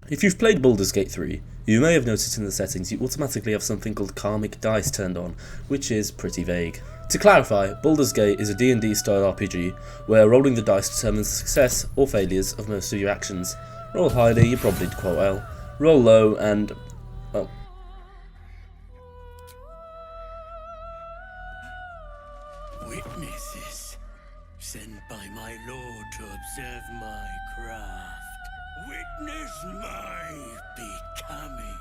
If you've played Baldur's Gate 3, you may have noticed in the settings you automatically have something called Karmic Dice turned on, which is pretty vague. To clarify, Baldur's Gate is a D&D style RPG, where rolling the dice determines the success or failures of most of your actions. Roll highly, you probably did quite well. Roll low and... oh. Witnesses, sent by my lord to observe my craft. Witness my becoming.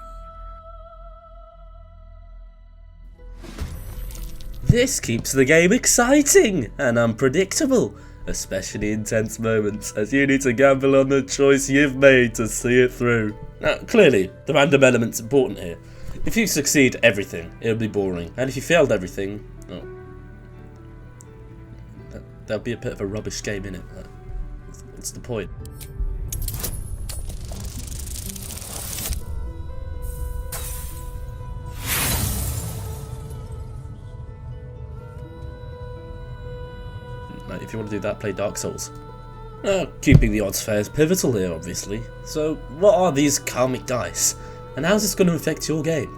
This keeps the game exciting and unpredictable, especially in tense moments, as you need to gamble on the choice you've made to see it through. Now, clearly, the random element's important here. If you succeed everything, it'll be boring, and if you failed everything, well, there'll be a bit of a rubbish game in it. What's the point? If you want to do that, play Dark Souls. Keeping the odds fair is pivotal here, obviously. So, what are these Karmic Dice? And how's this going to affect your game?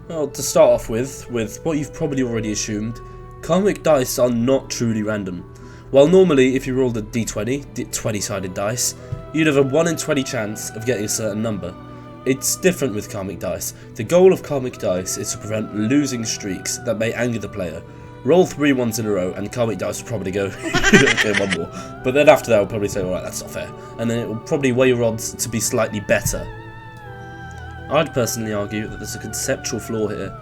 Well, to start off with what you've probably already assumed, Karmic Dice are not truly random. While normally, if you rolled a d20, 20-sided dice, you'd have a 1 in 20 chance of getting a certain number. It's different with Karmic Dice. The goal of Karmic Dice is to prevent losing streaks that may anger the player. Roll 3 ones in a row and Karmic Dice will probably go, okay, one more. But then after that will probably say, alright, that's not fair. And then it will probably weigh your odds to be slightly better. I'd personally argue that there's a conceptual flaw here.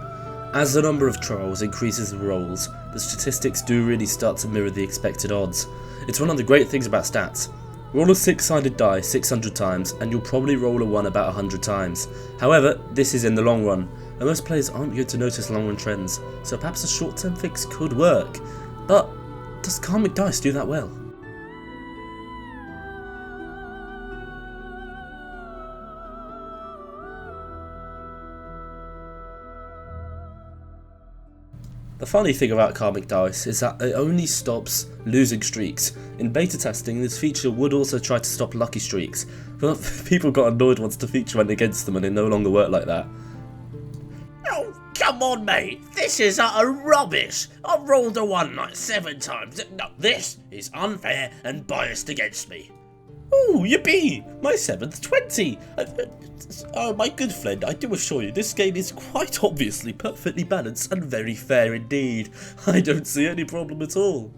As the number of trials increases with rolls, the statistics do really start to mirror the expected odds. It's one of the great things about stats. Roll a 6-sided die 600 times and you'll probably roll a 1 about 100 times. However, this is in the long run. And most players aren't good to notice long-run trends, so perhaps a short-term fix could work. But does Karmic Dice do that well? The funny thing about Karmic Dice is that it only stops losing streaks. In beta testing, this feature would also try to stop lucky streaks, but people got annoyed once the feature went against them and it no longer worked like that. Come on, mate. This is utter rubbish. I've rolled a 1 like 7 times. No, this is unfair and biased against me. Oh, yippee! My 7th 20! Oh, my good friend, I do assure you, this game is quite obviously perfectly balanced and very fair indeed. I don't see any problem at all.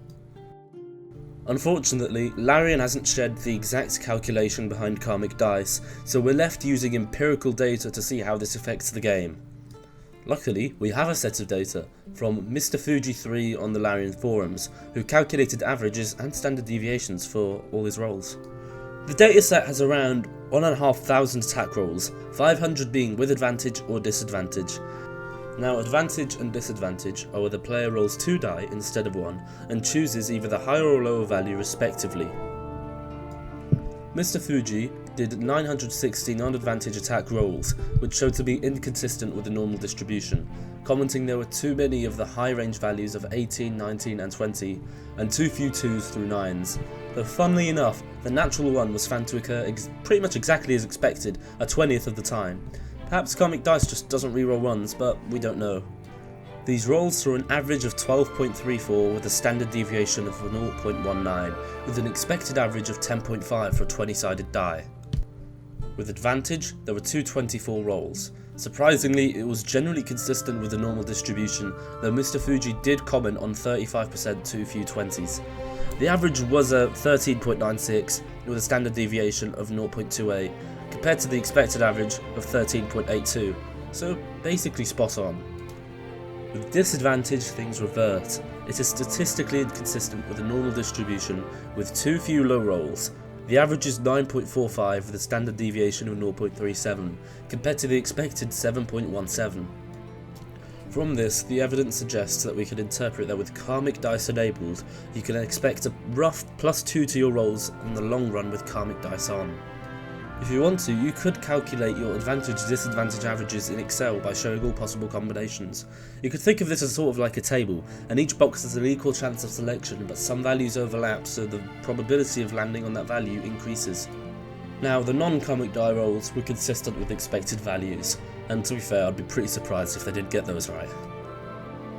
Unfortunately, Larian hasn't shared the exact calculation behind Karmic Dice, so we're left using empirical data to see how this affects the game. Luckily, we have a set of data from Mr. Fuji3 on the Larian forums, who calculated averages and standard deviations for all his rolls. The dataset has around 1,500 attack rolls, 500 being with advantage or disadvantage. Now, advantage and disadvantage are where the player rolls 2 die instead of 1, and chooses either the higher or lower value respectively. Mr. Fuji did 960 non-advantage attack rolls, which showed to be inconsistent with the normal distribution, commenting there were too many of the high range values of 18, 19 and 20, and too few 2s through 9s. Though funnily enough, the natural 1 was found to occur pretty much exactly as expected, a 20th of the time. Perhaps Karmic Dice just doesn't reroll 1s, but we don't know. These rolls saw an average of 12.34 with a standard deviation of 0.19, with an expected average of 10.5 for a 20-sided die. With advantage, there were 224 rolls. Surprisingly, it was generally consistent with the normal distribution, though Mr. Fuji did comment on 35% too few 20s. The average was a 13.96 with a standard deviation of 0.28, compared to the expected average of 13.82, so basically spot on. With disadvantage, things revert. It is statistically inconsistent with the normal distribution, with too few low rolls. The average is 9.45 with a standard deviation of 0.37, compared to the expected 7.17. From this, the evidence suggests that we can interpret that with Karmic Dice enabled, you can expect a rough +2 to your rolls in the long run with Karmic Dice on. If you want to, you could calculate your advantage-disadvantage averages in Excel by showing all possible combinations. You could think of this as sort of like a table, and each box has an equal chance of selection, but some values overlap, so the probability of landing on that value increases. Now, the non-comic die rolls were consistent with expected values, and to be fair, I'd be pretty surprised if they didn't get those right.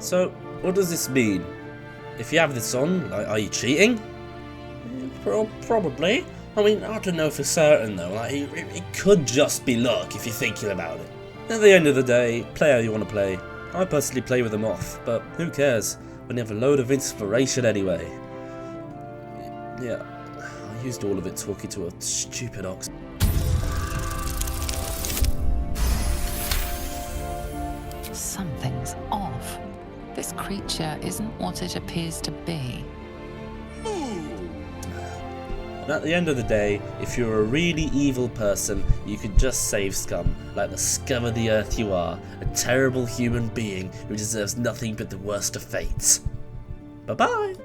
So, what does this mean? If you have this on, are you cheating? Probably. I mean, I don't know for certain though, like, it could just be luck if you're thinking about it. At the end of the day, play how you want to play. I personally play with them off, but who cares when you have a load of inspiration anyway. Yeah, I used all of it talking to a stupid ox. Something's off. This creature isn't what it appears to be. And at the end of the day, if you're a really evil person, you could just save scum, like the scum of the earth you are, a terrible human being who deserves nothing but the worst of fates. Bye-bye!